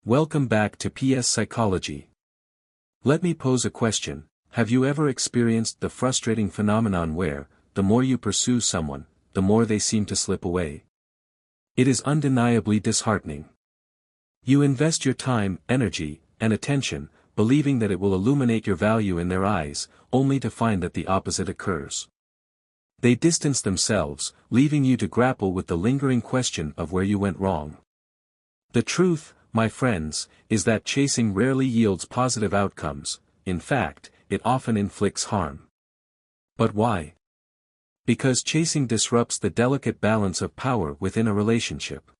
Welcome back to PS Psychology. Let me pose a question. Have you ever experienced the frustrating phenomenon where, the more you pursue someone, the more they seem to slip away? It is undeniably disheartening. You invest your time, energy, and attention, believing that it will illuminate your value in their eyes, only to find that the opposite occurs. They distance themselves, leaving you to grapple with the lingering question of where you went wrong. The truth, my friends, is that chasing rarely yields positive outcomes. In fact, it often inflicts harm. But why? Because chasing disrupts the delicate balance of power within a relationship.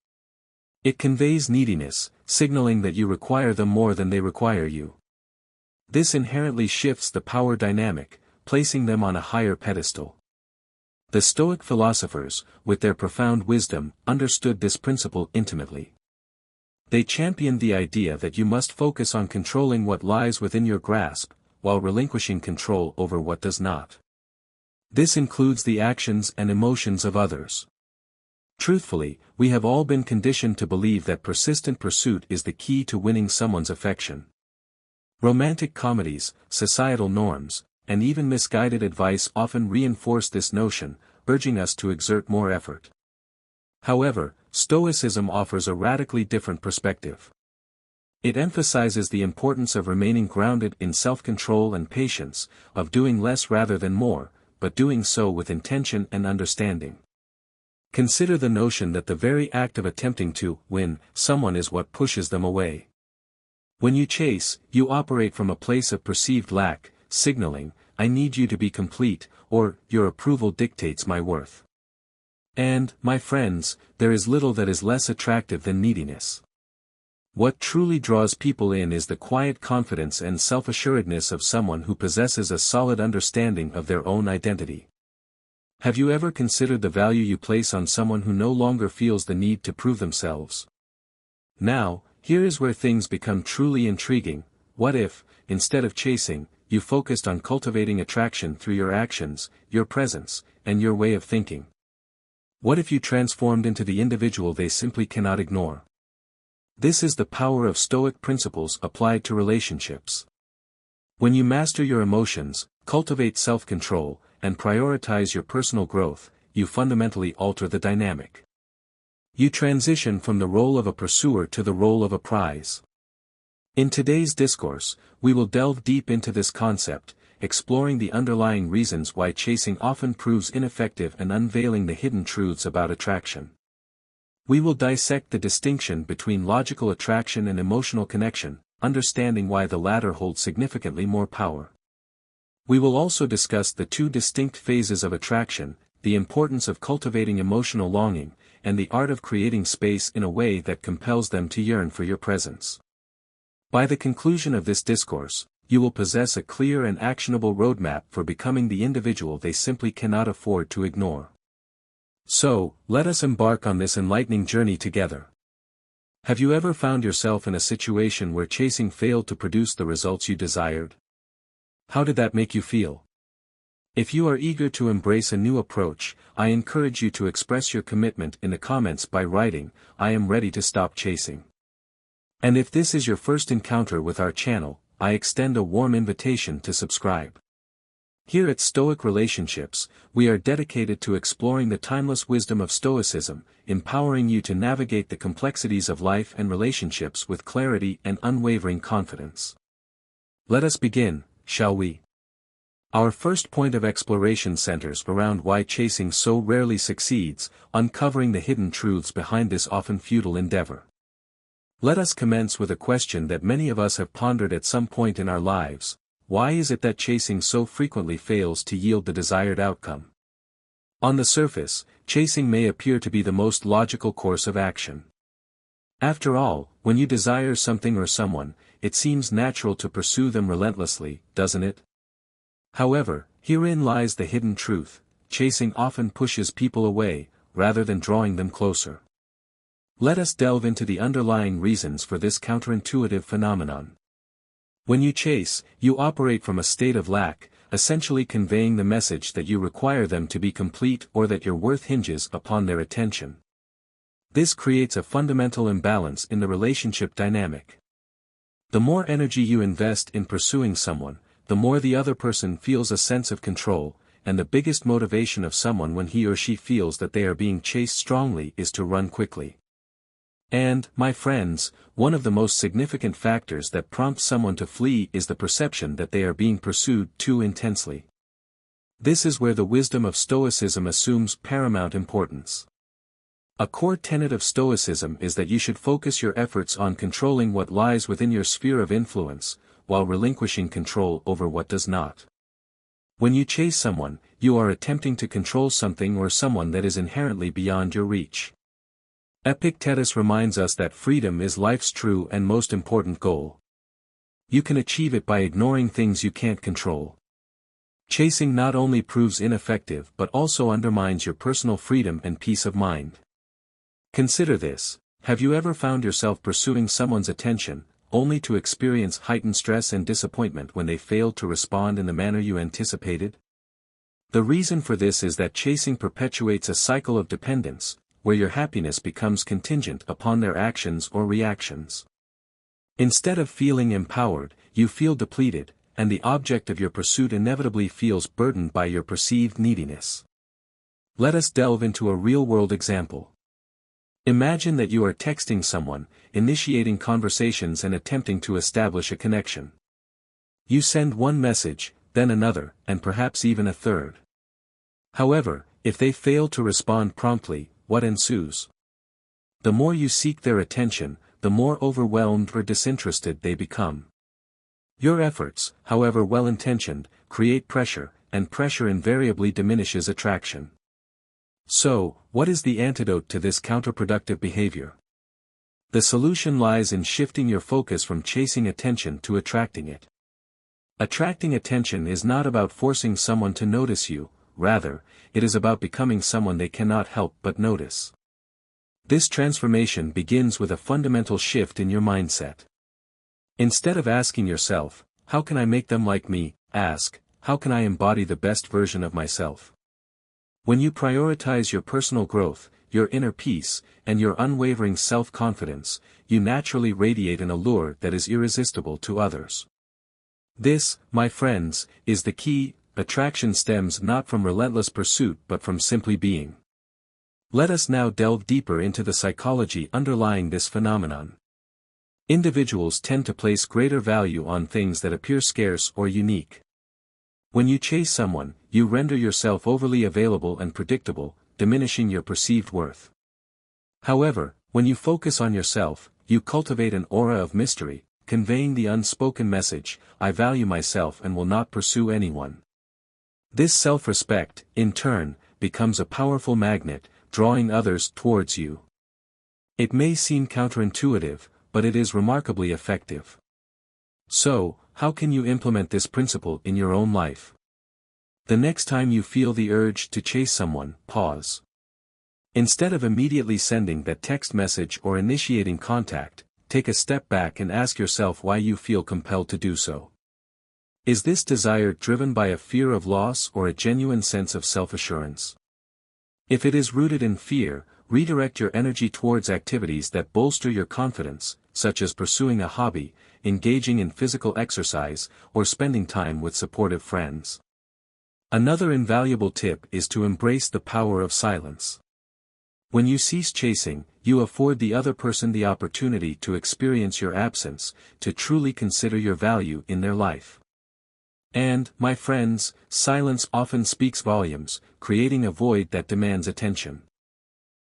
It conveys neediness, signaling that you require them more than they require you. This inherently shifts the power dynamic, placing them on a higher pedestal. The Stoic philosophers, with their profound wisdom, understood this principle intimately. They championed the idea that you must focus on controlling what lies within your grasp, while relinquishing control over what does not. This includes the actions and emotions of others. Truthfully, we have all been conditioned to believe that persistent pursuit is the key to winning someone's affection. Romantic comedies, societal norms, and even misguided advice often reinforce this notion, urging us to exert more effort. However, Stoicism offers a radically different perspective. It emphasizes the importance of remaining grounded in self-control and patience, of doing less rather than more, but doing so with intention and understanding. Consider the notion that the very act of attempting to win someone is what pushes them away. When you chase, you operate from a place of perceived lack, signaling, "I need you to be complete," or "your approval dictates my worth." And, my friends, there is little that is less attractive than neediness. What truly draws people in is the quiet confidence and self-assuredness of someone who possesses a solid understanding of their own identity. Have you ever considered the value you place on someone who no longer feels the need to prove themselves? Now, here is where things become truly intriguing. What if, instead of chasing, you focused on cultivating attraction through your actions, your presence, and your way of thinking? What if you transformed into the individual they simply cannot ignore? This is the power of Stoic principles applied to relationships. When you master your emotions, cultivate self-control, and prioritize your personal growth, you fundamentally alter the dynamic. You transition from the role of a pursuer to the role of a prize. In today's discourse, we will delve deep into this concept, exploring the underlying reasons why chasing often proves ineffective and unveiling the hidden truths about attraction. We will dissect the distinction between logical attraction and emotional connection, understanding why the latter holds significantly more power. We will also discuss the two distinct phases of attraction, the importance of cultivating emotional longing, and the art of creating space in a way that compels them to yearn for your presence. By the conclusion of this discourse, you will possess a clear and actionable roadmap for becoming the individual they simply cannot afford to ignore. So, let us embark on this enlightening journey together. Have you ever found yourself in a situation where chasing failed to produce the results you desired? How did that make you feel? If you are eager to embrace a new approach, I encourage you to express your commitment in the comments by writing, "I am ready to stop chasing." And if this is your first encounter with our channel, I extend a warm invitation to subscribe. Here at Stoic Relationships, we are dedicated to exploring the timeless wisdom of Stoicism, empowering you to navigate the complexities of life and relationships with clarity and unwavering confidence. Let us begin, shall we? Our first point of exploration centers around why chasing so rarely succeeds, uncovering the hidden truths behind this often futile endeavor. Let us commence with a question that many of us have pondered at some point in our lives: why is it that chasing so frequently fails to yield the desired outcome? On the surface, chasing may appear to be the most logical course of action. After all, when you desire something or someone, it seems natural to pursue them relentlessly, doesn't it? However, herein lies the hidden truth: chasing often pushes people away, rather than drawing them closer. Let us delve into the underlying reasons for this counterintuitive phenomenon. When you chase, you operate from a state of lack, essentially conveying the message that you require them to be complete or that your worth hinges upon their attention. This creates a fundamental imbalance in the relationship dynamic. The more energy you invest in pursuing someone, the more the other person feels a sense of control, and the biggest motivation of someone when he or she feels that they are being chased strongly is to run quickly. And, my friends, one of the most significant factors that prompts someone to flee is the perception that they are being pursued too intensely. This is where the wisdom of Stoicism assumes paramount importance. A core tenet of Stoicism is that you should focus your efforts on controlling what lies within your sphere of influence, while relinquishing control over what does not. When you chase someone, you are attempting to control something or someone that is inherently beyond your reach. Epictetus reminds us that freedom is life's true and most important goal. You can achieve it by ignoring things you can't control. Chasing not only proves ineffective but also undermines your personal freedom and peace of mind. Consider this: have you ever found yourself pursuing someone's attention, only to experience heightened stress and disappointment when they failed to respond in the manner you anticipated? The reason for this is that chasing perpetuates a cycle of dependence, where your happiness becomes contingent upon their actions or reactions. Instead of feeling empowered, you feel depleted, and the object of your pursuit inevitably feels burdened by your perceived neediness. Let us delve into a real-world example. Imagine that you are texting someone, initiating conversations and attempting to establish a connection. You send one message, then another, and perhaps even a third. However, if they fail to respond promptly, what ensues? The more you seek their attention, the more overwhelmed or disinterested they become. Your efforts, however well-intentioned, create pressure, and pressure invariably diminishes attraction. So, what is the antidote to this counterproductive behavior? The solution lies in shifting your focus from chasing attention to attracting it. Attracting attention is not about forcing someone to notice you, rather, it is about becoming someone they cannot help but notice. This transformation begins with a fundamental shift in your mindset. Instead of asking yourself, "How can I make them like me?" ask, "How can I embody the best version of myself?" When you prioritize your personal growth, your inner peace, and your unwavering self-confidence, you naturally radiate an allure that is irresistible to others. This, my friends, is the key. Attraction stems not from relentless pursuit but from simply being. Let us now delve deeper into the psychology underlying this phenomenon. Individuals tend to place greater value on things that appear scarce or unique. When you chase someone, you render yourself overly available and predictable, diminishing your perceived worth. However, when you focus on yourself, you cultivate an aura of mystery, conveying the unspoken message, "I value myself and will not pursue anyone." This self-respect, in turn, becomes a powerful magnet, drawing others towards you. It may seem counterintuitive, but it is remarkably effective. So, how can you implement this principle in your own life? The next time you feel the urge to chase someone, pause. Instead of immediately sending that text message or initiating contact, take a step back and ask yourself why you feel compelled to do so. Is this desire driven by a fear of loss or a genuine sense of self-assurance? If it is rooted in fear, redirect your energy towards activities that bolster your confidence, such as pursuing a hobby, engaging in physical exercise, or spending time with supportive friends. Another invaluable tip is to embrace the power of silence. When you cease chasing, you afford the other person the opportunity to experience your absence, to truly consider your value in their life. And, my friends, silence often speaks volumes, creating a void that demands attention.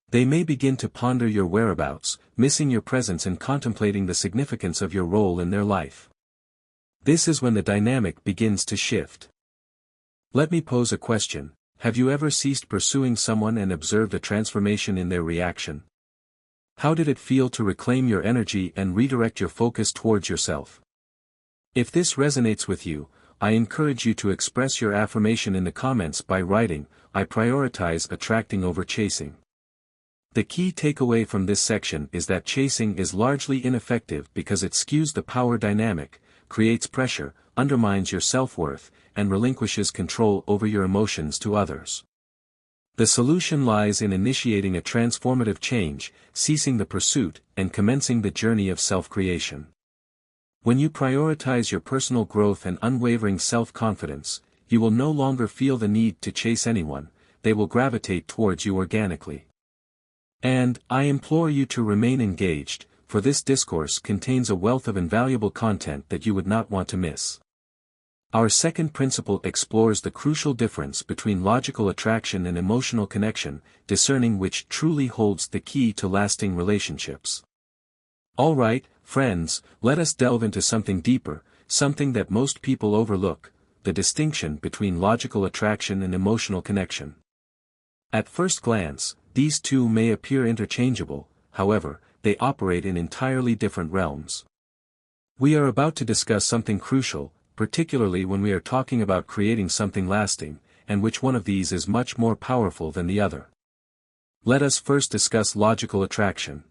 They may begin to ponder your whereabouts, missing your presence and contemplating the significance of your role in their life. This is when the dynamic begins to shift. Let me pose a question: have you ever ceased pursuing someone and observed a transformation in their reaction? How did it feel to reclaim your energy and redirect your focus towards yourself? If this resonates with you, I encourage you to express your affirmation in the comments by writing, "I prioritize attracting over chasing." The key takeaway from this section is that chasing is largely ineffective because it skews the power dynamic, creates pressure, undermines your self-worth, and relinquishes control over your emotions to others. The solution lies in initiating a transformative change, ceasing the pursuit, and commencing the journey of self-creation. When you prioritize your personal growth and unwavering self-confidence, you will no longer feel the need to chase anyone, they will gravitate towards you organically. And, I implore you to remain engaged, for this discourse contains a wealth of invaluable content that you would not want to miss. Our second principle explores the crucial difference between logical attraction and emotional connection, discerning which truly holds the key to lasting relationships. Alright, friends, let us delve into something deeper, something that most people overlook, the distinction between logical attraction and emotional connection. At first glance, these two may appear interchangeable, however, they operate in entirely different realms. We are about to discuss something crucial, particularly when we are talking about creating something lasting, and which one of these is much more powerful than the other. Let us first discuss logical attraction.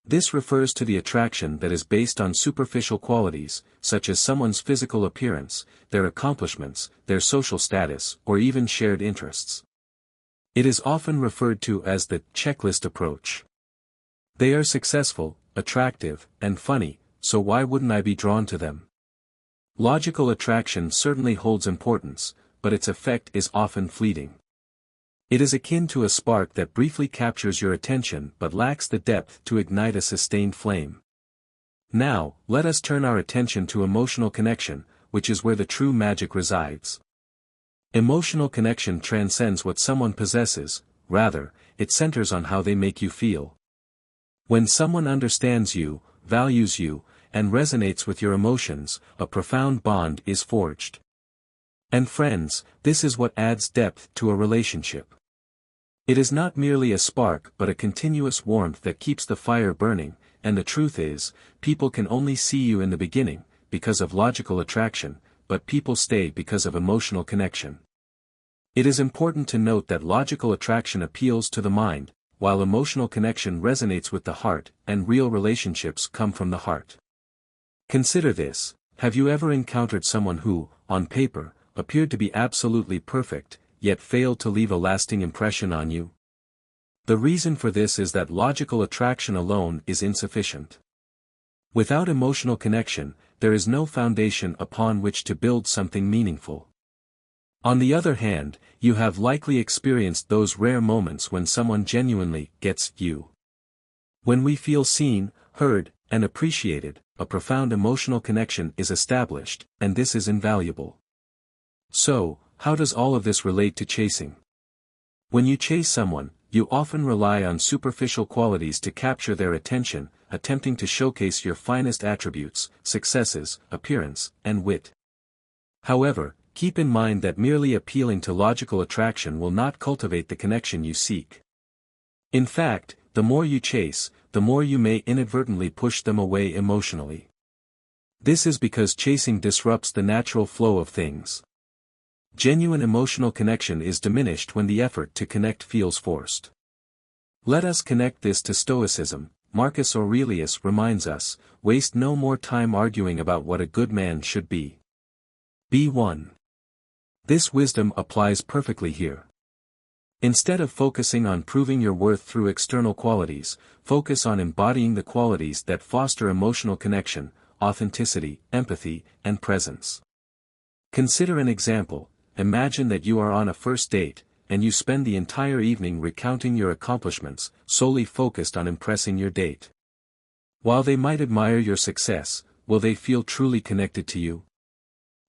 This refers to the attraction that is based on superficial qualities, such as someone's physical appearance, their accomplishments, their social status, or even shared interests. It is often referred to as the checklist approach. They are successful, attractive, and funny, so why wouldn't I be drawn to them? Logical attraction certainly holds importance, but its effect is often fleeting. It is akin to a spark that briefly captures your attention but lacks the depth to ignite a sustained flame. Now, let us turn our attention to emotional connection, which is where the true magic resides. Emotional connection transcends what someone possesses, rather, it centers on how they make you feel. When someone understands you, values you, and resonates with your emotions, a profound bond is forged. And friends, this is what adds depth to a relationship. It is not merely a spark but a continuous warmth that keeps the fire burning, and the truth is, people can only see you in the beginning, because of logical attraction, but people stay because of emotional connection. It is important to note that logical attraction appeals to the mind, while emotional connection resonates with the heart, and real relationships come from the heart. Consider this: have you ever encountered someone who, on paper, appeared to be absolutely perfect, yet failed to leave a lasting impression on you? The reason for this is that logical attraction alone is insufficient. Without emotional connection, there is no foundation upon which to build something meaningful. On the other hand, you have likely experienced those rare moments when someone genuinely gets you. When we feel seen, heard, and appreciated, a profound emotional connection is established, and this is invaluable. So, how does all of this relate to chasing? When you chase someone, you often rely on superficial qualities to capture their attention, attempting to showcase your finest attributes, successes, appearance, and wit. However, keep in mind that merely appealing to logical attraction will not cultivate the connection you seek. In fact, the more you chase, the more you may inadvertently push them away emotionally. This is because chasing disrupts the natural flow of things. Genuine emotional connection is diminished when the effort to connect feels forced. Let us connect this to Stoicism. Marcus Aurelius reminds us, waste no more time arguing about what a good man should be. Be one. This wisdom applies perfectly here. Instead of focusing on proving your worth through external qualities, focus on embodying the qualities that foster emotional connection, authenticity, empathy, and presence. Consider an example. Imagine that you are on a first date, and you spend the entire evening recounting your accomplishments, solely focused on impressing your date. While they might admire your success, will they feel truly connected to you?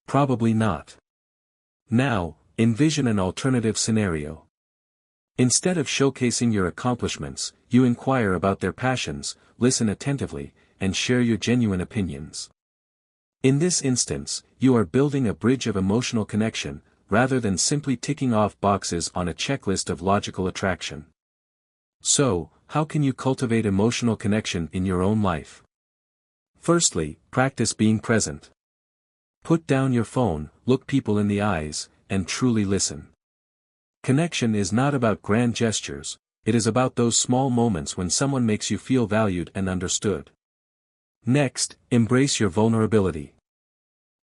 Probably not. Now, envision an alternative scenario. Instead of showcasing your accomplishments, you inquire about their passions, listen attentively, and share your genuine opinions. In this instance, you are building a bridge of emotional connection, rather than simply ticking off boxes on a checklist of logical attraction. So, how can you cultivate emotional connection in your own life? Firstly, practice being present. Put down your phone, look people in the eyes, and truly listen. Connection is not about grand gestures, it is about those small moments when someone makes you feel valued and understood. Next, embrace your vulnerability.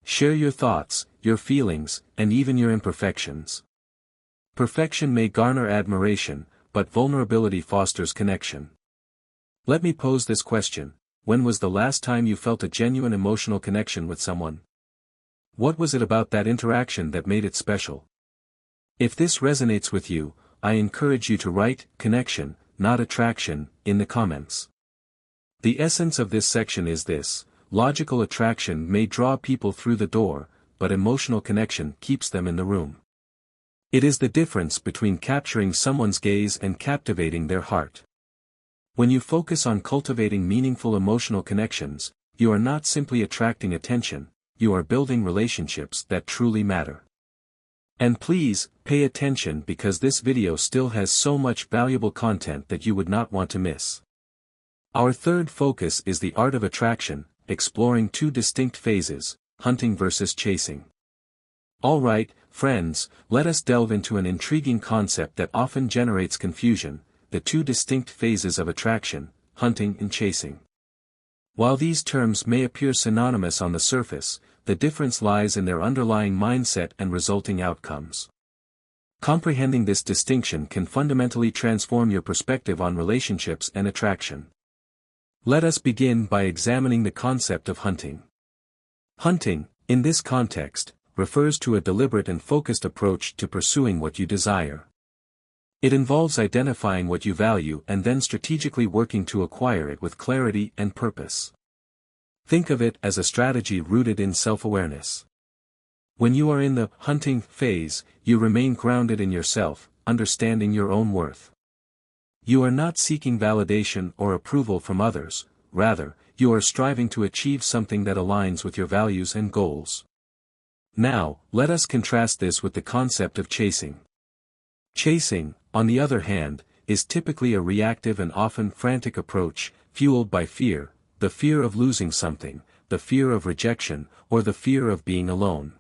Share your thoughts, your feelings, and even your imperfections. Perfection may garner admiration, but vulnerability fosters connection. Let me pose this question: when was the last time you felt a genuine emotional connection with someone? What was it about that interaction that made it special? If this resonates with you, I encourage you to write "connection, not attraction" in the comments. The essence of this section is this: logical attraction may draw people through the door, but emotional connection keeps them in the room. It is the difference between capturing someone's gaze and captivating their heart. When you focus on cultivating meaningful emotional connections, you are not simply attracting attention, you are building relationships that truly matter. And please, pay attention because this video still has so much valuable content that you would not want to miss. Our third focus is the art of attraction, exploring two distinct phases, hunting versus chasing. Alright, friends, let us delve into an intriguing concept that often generates confusion: the two distinct phases of attraction, hunting and chasing. While these terms may appear synonymous on the surface, the difference lies in their underlying mindset and resulting outcomes. Comprehending this distinction can fundamentally transform your perspective on relationships and attraction. Let us begin by examining the concept of hunting. Hunting, in this context, refers to a deliberate and focused approach to pursuing what you desire. It involves identifying what you value and then strategically working to acquire it with clarity and purpose. Think of it as a strategy rooted in self-awareness. When you are in the hunting phase, you remain grounded in yourself, understanding your own worth. You are not seeking validation or approval from others, rather, you are striving to achieve something that aligns with your values and goals. Now, let us contrast this with the concept of chasing. Chasing, on the other hand, is typically a reactive and often frantic approach, fueled by fear, the fear of losing something, the fear of rejection, or the fear of being alone.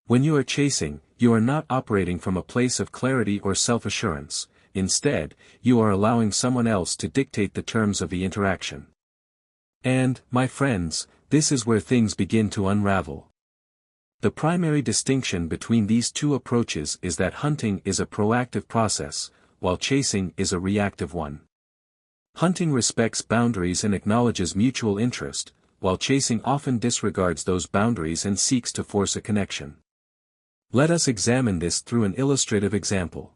When you are chasing, you are not operating from a place of clarity or self-assurance. Instead, you are allowing someone else to dictate the terms of the interaction. And, my friends, this is where things begin to unravel. The primary distinction between these two approaches is that hunting is a proactive process, while chasing is a reactive one. Hunting respects boundaries and acknowledges mutual interest, while chasing often disregards those boundaries and seeks to force a connection. Let us examine this through an illustrative example.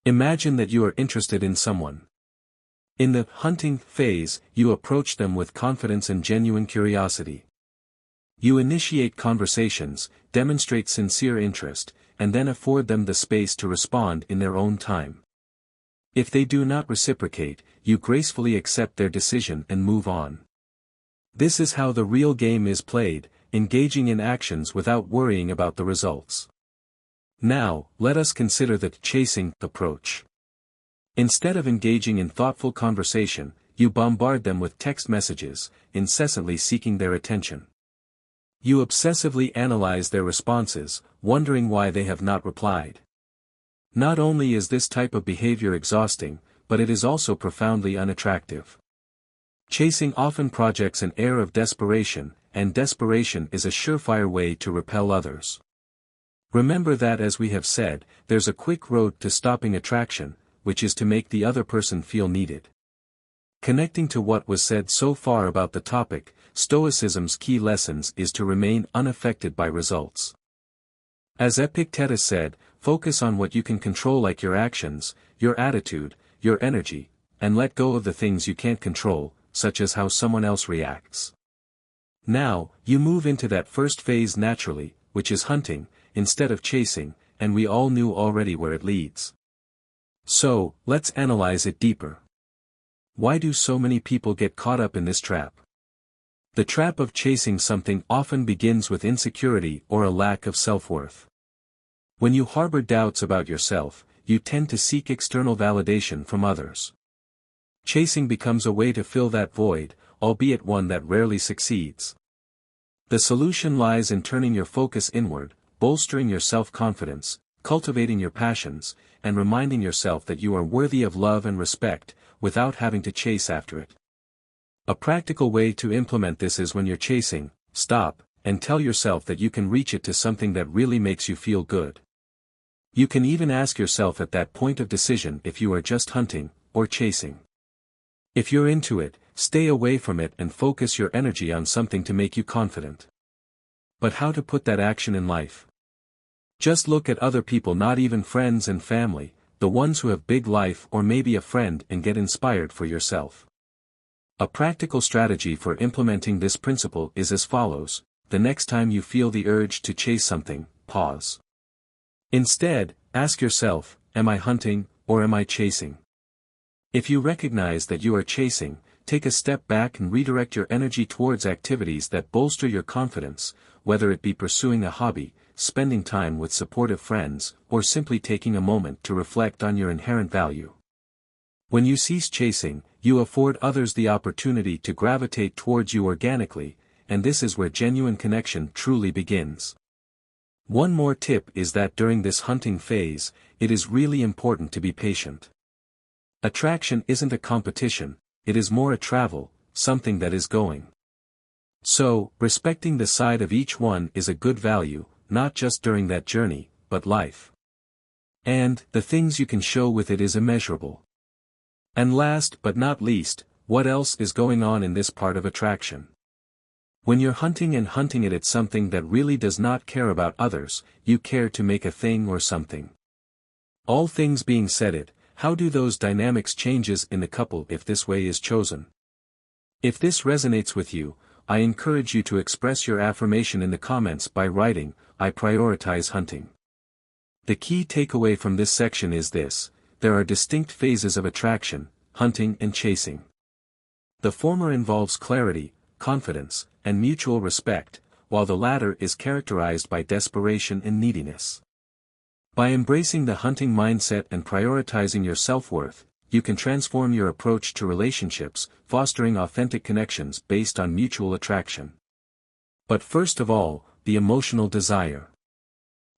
Imagine that you are interested in someone. In the hunting phase, you approach them with confidence and genuine curiosity. You initiate conversations, demonstrate sincere interest, and then afford them the space to respond in their own time. If they do not reciprocate, you gracefully accept their decision and move on. This is how the real game is played, engaging in actions without worrying about the results. Now, let us consider the chasing approach. Instead of engaging in thoughtful conversation, you bombard them with text messages, incessantly seeking their attention. You obsessively analyze their responses, wondering why they have not replied. Not only is this type of behavior exhausting, but it is also profoundly unattractive. Chasing often projects an air of desperation, and desperation is a surefire way to repel others. Remember that, as we have said, there's a quick road to stopping attraction, which is to make the other person feel needed. Connecting to what was said so far about the topic, Stoicism's key lessons is to remain unaffected by results. As Epictetus said, focus on what you can control, like your actions, your attitude, your energy, and let go of the things you can't control, such as how someone else reacts. Now, you move into that first phase naturally, which is hunting, instead of chasing, and we all knew already where it leads. So, let's analyze it deeper. Why do so many people get caught up in this trap? The trap of chasing something often begins with insecurity or a lack of self-worth. When you harbor doubts about yourself, you tend to seek external validation from others. Chasing becomes a way to fill that void, albeit one that rarely succeeds. The solution lies in turning your focus inward, bolstering your self-confidence, cultivating your passions, and reminding yourself that you are worthy of love and respect, without having to chase after it. A practical way to implement this is, when you're chasing, stop, and tell yourself that you can reach it to something that really makes you feel good. You can even ask yourself at that point of decision if you are just hunting, or chasing. If you're into it, stay away from it and focus your energy on something to make you confident. But how to put that action in life? Just look at other people, not even friends and family, the ones who have big life or maybe a friend, and get inspired for yourself. A practical strategy for implementing this principle is as follows: the next time you feel the urge to chase something, pause. Instead, ask yourself, am I hunting, or am I chasing? If you recognize that you are chasing, take a step back and redirect your energy towards activities that bolster your confidence, whether it be pursuing a hobby, spending time with supportive friends, or simply taking a moment to reflect on your inherent value. When you cease chasing, you afford others the opportunity to gravitate towards you organically, and this is where genuine connection truly begins. One more tip is that during this hunting phase, it is really important to be patient. Attraction isn't a competition, it is more a travel, something that is going. So, respecting the side of each one is a good value, not just during that journey, but life. And, the things you can show with it is immeasurable. And last but not least, what else is going on in this part of attraction? When you're hunting it, it's something that really does not care about others, you care to make a thing or something. All things being said, how do those dynamics changes in the couple if this way is chosen? If this resonates with you, I encourage you to express your affirmation in the comments by writing, I prioritize hunting. The key takeaway from this section is this: there are distinct phases of attraction, hunting and chasing. The former involves clarity, confidence, and mutual respect, while the latter is characterized by desperation and neediness. By embracing the hunting mindset and prioritizing your self-worth, you can transform your approach to relationships, fostering authentic connections based on mutual attraction. But first of all, the emotional desire.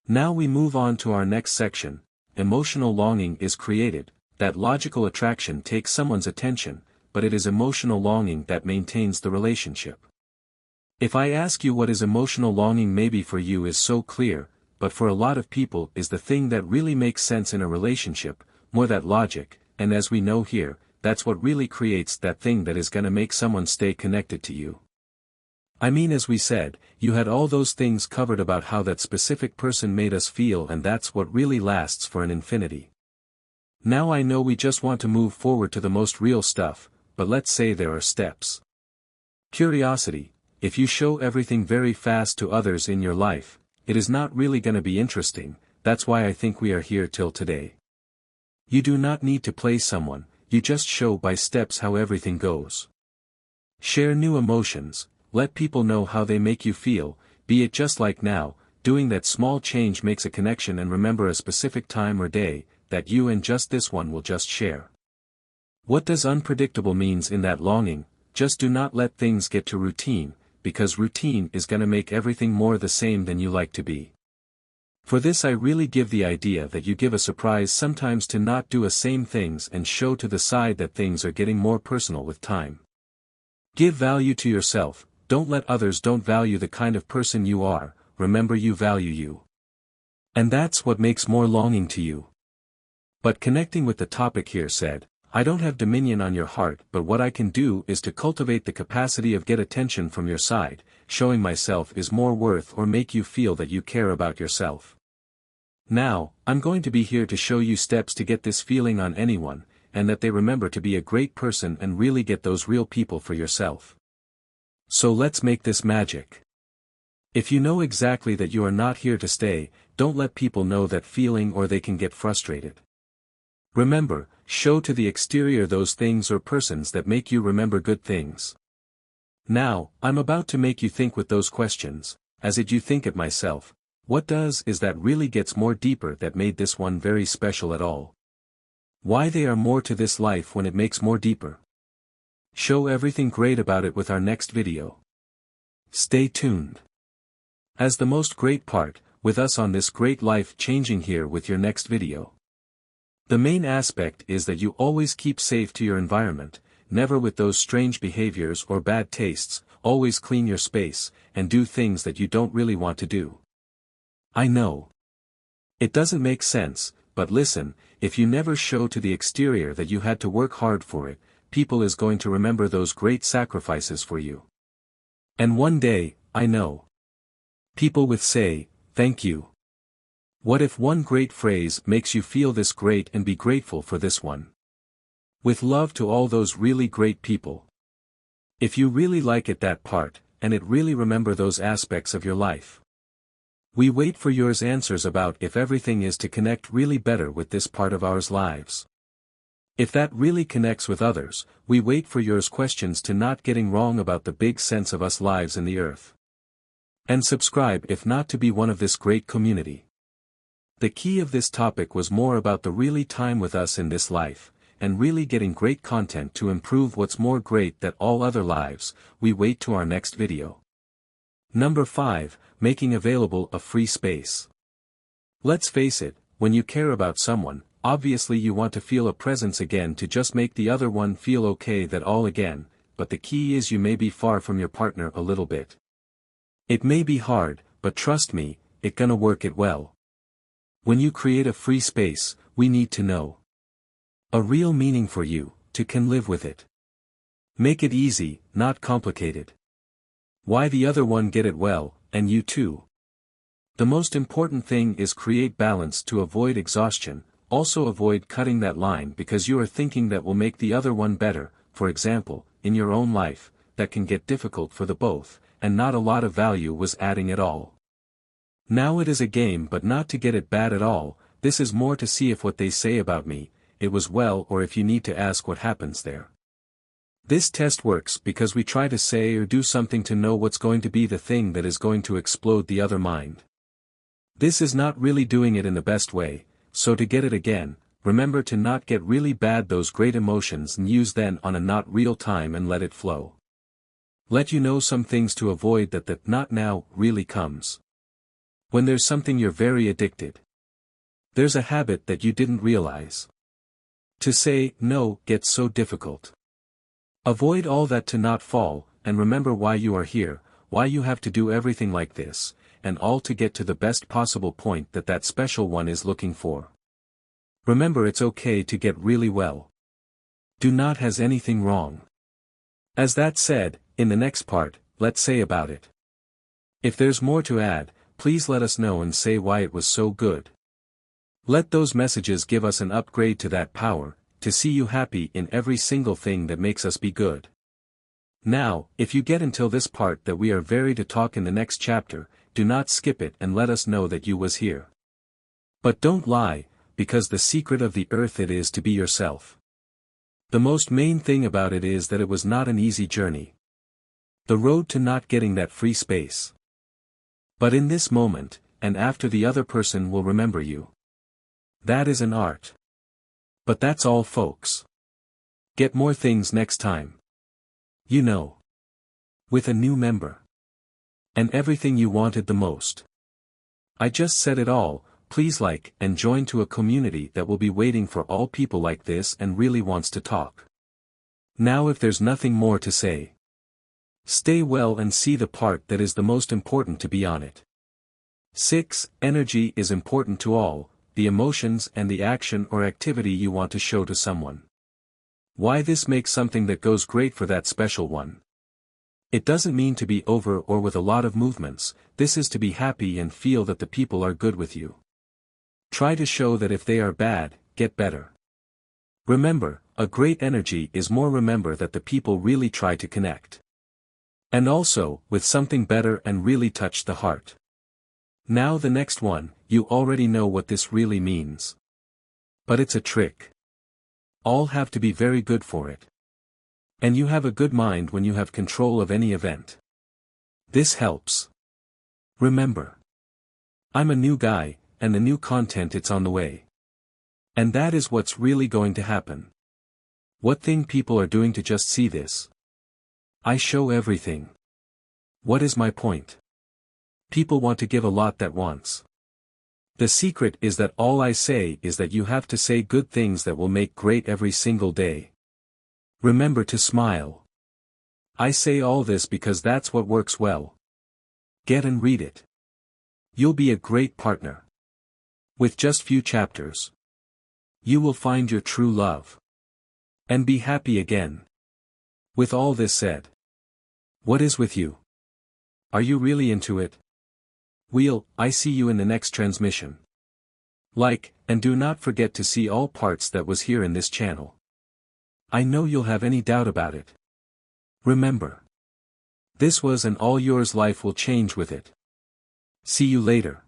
Now we move on to our next section. Emotional longing is created. That logical attraction takes someone's attention, but it is emotional longing that maintains the relationship. If I ask you what is emotional longing, maybe for you is so clear, but for a lot of people is the thing that really makes sense in a relationship, more that logic, and as we know here, that's what really creates that thing that is gonna make someone stay connected to you. I mean, as we said, you had all those things covered about how that specific person made us feel, and that's what really lasts for an infinity. Now I know we just want to move forward to the most real stuff, but let's say there are steps. Curiosity. If you show everything very fast to others in your life, it is not really gonna be interesting. That's why I think we are here till today. You do not need to play someone, you just show by steps how everything goes. Share new emotions, let people know how they make you feel, be it just like now, doing that small change makes a connection, and remember a specific time or day, that you and just this one will just share. What does unpredictable means in that longing? Just do not let things get to routine, because routine is gonna make everything more the same than you like to be. For this I really give the idea that you give a surprise sometimes to not do a same things and show to the side that things are getting more personal with time. Give value to yourself, don't let others don't value the kind of person you are, remember you value you. And that's what makes more longing to you. But connecting with the topic here said, I don't have dominion on your heart, but what I can do is to cultivate the capacity of get attention from your side, showing myself is more worth or make you feel that you care about yourself. Now, I'm going to be here to show you steps to get this feeling on anyone, and that they remember to be a great person and really get those real people for yourself. So let's make this magic. If you know exactly that you are not here to stay, don't let people know that feeling or they can get frustrated. Remember, show to the exterior those things or persons that make you remember good things. Now, I'm about to make you think with those questions, as it you think it myself, what does is that really gets more deeper that made this one very special at all? Why they are more to this life when it makes more deeper? Show everything great about it with our next video. Stay tuned. As the most great part, with us on this great life changing here with your next video. The main aspect is that you always keep safe to your environment, never with those strange behaviors or bad tastes, always clean your space, and do things that you don't really want to do. I know. It doesn't make sense, but listen, if you never show to the exterior that you had to work hard for it, people is going to remember those great sacrifices for you. And one day, I know, people will say, thank you. What if one great phrase makes you feel this great and be grateful for this one? With love to all those really great people. If you really like it that part, and it really remember those aspects of your life. We wait for yours answers about if everything is to connect really better with this part of ours lives. If that really connects with others, we wait for yours questions to not getting wrong about the big sense of us lives in the earth. And subscribe if not to be one of this great community. The key of this topic was more about the really time with us in this life, and really getting great content to improve what's more great than all other lives. We wait to our next video. Number 5, making available a free space. Let's face it, when you care about someone, obviously you want to feel a presence again to just make the other one feel okay that all again, but the key is you may be far from your partner a little bit. It may be hard, but trust me, it gonna work it well. When you create a free space, we need to know a real meaning for you, to can live with it. Make it easy, not complicated. Why the other one get it well, and you too. The most important thing is create balance to avoid exhaustion, also avoid cutting that line because you are thinking that will make the other one better. For example, in your own life, that can get difficult for the both, and not a lot of value was adding at all. Now it is a game but not to get it bad at all, this is more to see if what they say about me, it was well or if you need to ask what happens there. This test works because we try to say or do something to know what's going to be the thing that is going to explode the other mind. This is not really doing it in the best way, so to get it again, remember to not get really bad those great emotions and use them on a not real time and let it flow. Let you know some things to avoid that the not now really comes. When there's something you're very addicted. There's a habit that you didn't realize. To say no gets so difficult. Avoid all that to not fall, and remember why you are here, why you have to do everything like this, and all to get to the best possible point that that special one is looking for. Remember it's okay to get really well. Do not has anything wrong. As that said, in the next part, let's say about it. If there's more to add, please let us know and say why it was so good. Let those messages give us an upgrade to that power, to see you happy in every single thing that makes us be good. Now, if you get until this part that we are very to talk in the next chapter, do not skip it and let us know that you was here. But don't lie, because the secret of the earth it is to be yourself. The most main thing about it is that it was not an easy journey. The road to not getting that free space. But in this moment, and after the other person will remember you. That is an art. But that's all folks. Get more things next time. You know. With a new member. And everything you wanted the most. I just said it all, please like and join to a community that will be waiting for all people like this and really wants to talk. Now if there's nothing more to say. Stay well and see the part that is the most important to be on it. 6. Energy is important to all, the emotions and the action or activity you want to show to someone. Why this makes something that goes great for that special one. It doesn't mean to be over or with a lot of movements, this is to be happy and feel that the people are good with you. Try to show that if they are bad, get better. Remember, a great energy is more remember that the people really try to connect. And also, with something better and really touch the heart. Now the next one, you already know what this really means. But it's a trick. All have to be very good for it. And you have a good mind when you have control of any event. This helps. Remember. I'm a new guy, and the new content it's on the way. And that is what's really going to happen. What thing people are doing to just see this? I show everything. What is my point? People want to give a lot at once. The secret is that all I say is that you have to say good things that will make great every single day. Remember to smile. I say all this because that's what works well. Get and read it. You'll be a great partner. With just few chapters, you will find your true love. And be happy again. With all this said, what is with you? Are you really into it? I see you in the next transmission. Like, and do not forget to see all parts that was here in this channel. I know you'll have any doubt about it. Remember, this was and all yours life will change with it. See you later.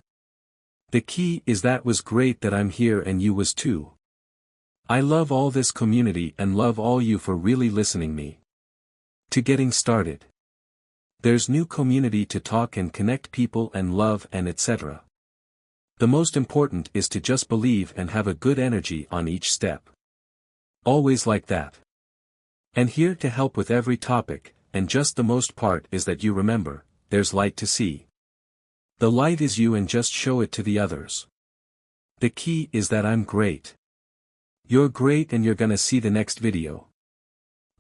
The key is that was great that I'm here and you was too. I love all this community and love all you for really listening me. To getting started. There's new community to talk and connect people and love and etc. The most important is to just believe and have a good energy on each step. Always like that. And here to help with every topic, and just the most part is that you remember, there's light to see. The light is you and just show it to the others. The key is that I'm great. You're great and you're gonna see the next video.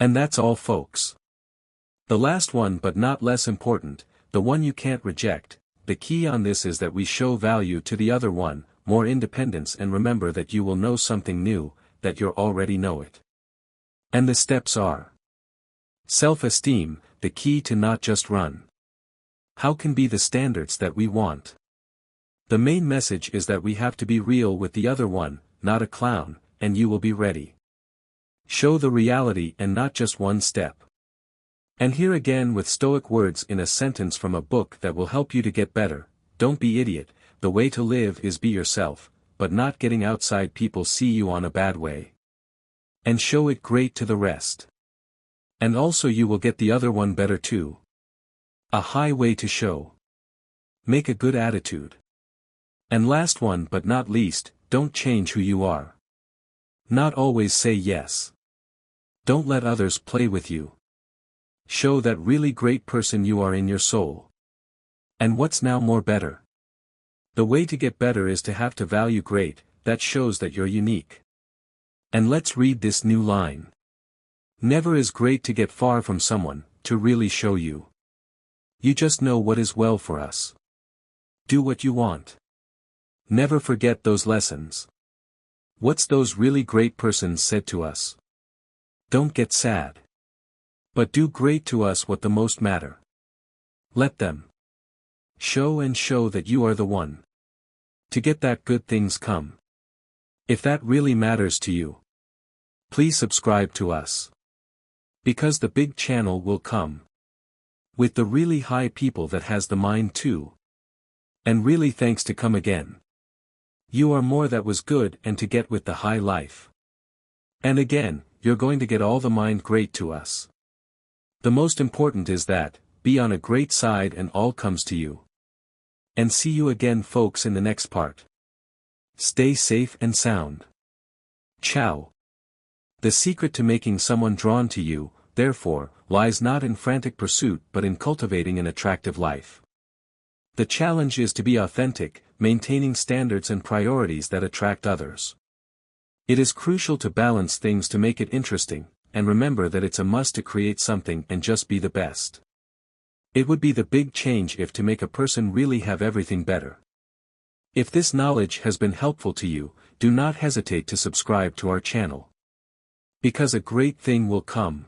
And that's all folks. The last one but not less important, the one you can't reject, the key on this is that we show value to the other one, more independence and remember that you will know something new, that you already know it. And the steps are. Self-esteem, the key to not just run. How can be the standards that we want? The main message is that we have to be real with the other one, not a clown, and you will be ready. Show the reality and not just one step. And here again with Stoic words in a sentence from a book that will help you to get better, don't be idiot, the way to live is be yourself, but not getting outside people see you on a bad way. And show it great to the rest. And also you will get the other one better too. A high way to show. Make a good attitude. And last one but not least, don't change who you are. Not always say yes. Don't let others play with you. Show that really great person you are in your soul. And what's now more better? The way to get better is to have to value great, that shows that you're unique. And let's read this new line. Never is great to get far from someone, to really show you. You just know what is well for us. Do what you want. Never forget those lessons. What's those really great persons said to us? Don't get sad. But do great to us what the most matter. Let them show and show that you are the one. To get that good things come. If that really matters to you, please subscribe to us. Because the big channel will come. With the really high people that has the mind too. And really thanks to come again. You are more that was good and to get with the high life. And again, you're going to get all the mind great to us. The most important is that, be on a great side and all comes to you. And see you again folks in the next part. Stay safe and sound. Ciao. The secret to making someone drawn to you, therefore, lies not in frantic pursuit but in cultivating an attractive life. The challenge is to be authentic, maintaining standards and priorities that attract others. It is crucial to balance things to make it interesting, and remember that it's a must to create something and just be the best. It would be the big change if to make a person really have everything better. If this knowledge has been helpful to you, do not hesitate to subscribe to our channel. Because a great thing will come.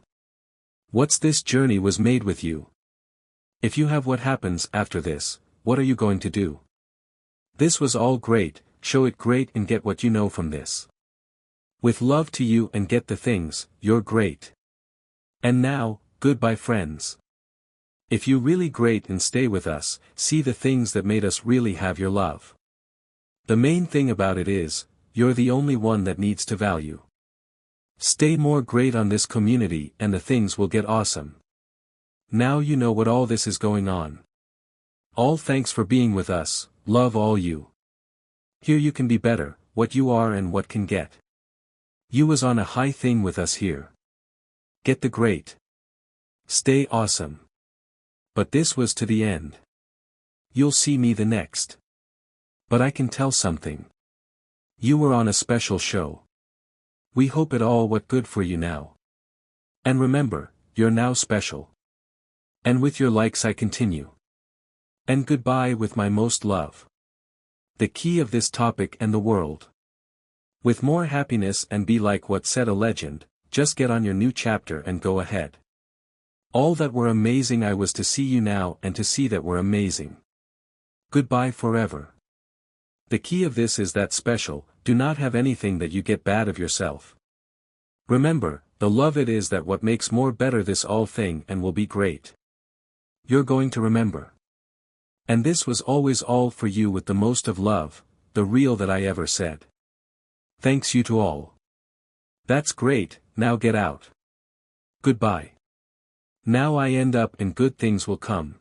What's this journey was made with you? If you have what happens after this, what are you going to do? This was all great, show it great and get what you know from this. With love to you and get the things, you're great. And now, goodbye friends. If you really great and stay with us, see the things that made us really have your love. The main thing about it is, you're the only one that needs to value. Stay more great on this community and the things will get awesome. Now you know what all this is going on. All thanks for being with us, love all you. Here you can be better, what you are and what can get. You was on a high thing with us here. Get the great. Stay awesome. But this was to the end. You'll see me the next. But I can tell something. You were on a special show. We hope it all what good for you now. And remember, you're now special. And with your likes I continue. And goodbye with my most love. the key of this topic and the world. With more happiness and be like what said a legend, just get on your new chapter and go ahead. All that were amazing I was to see you now and to see that were amazing. Goodbye forever. The key of this is that special, do not have anything that you get bad of yourself. Remember, the love it is that what makes more better this all thing and will be great. You're going to remember. And this was always all for you with the most of love, the real that I ever said. Thanks you to all. That's great, now get out. Goodbye. Now I end up and good things will come.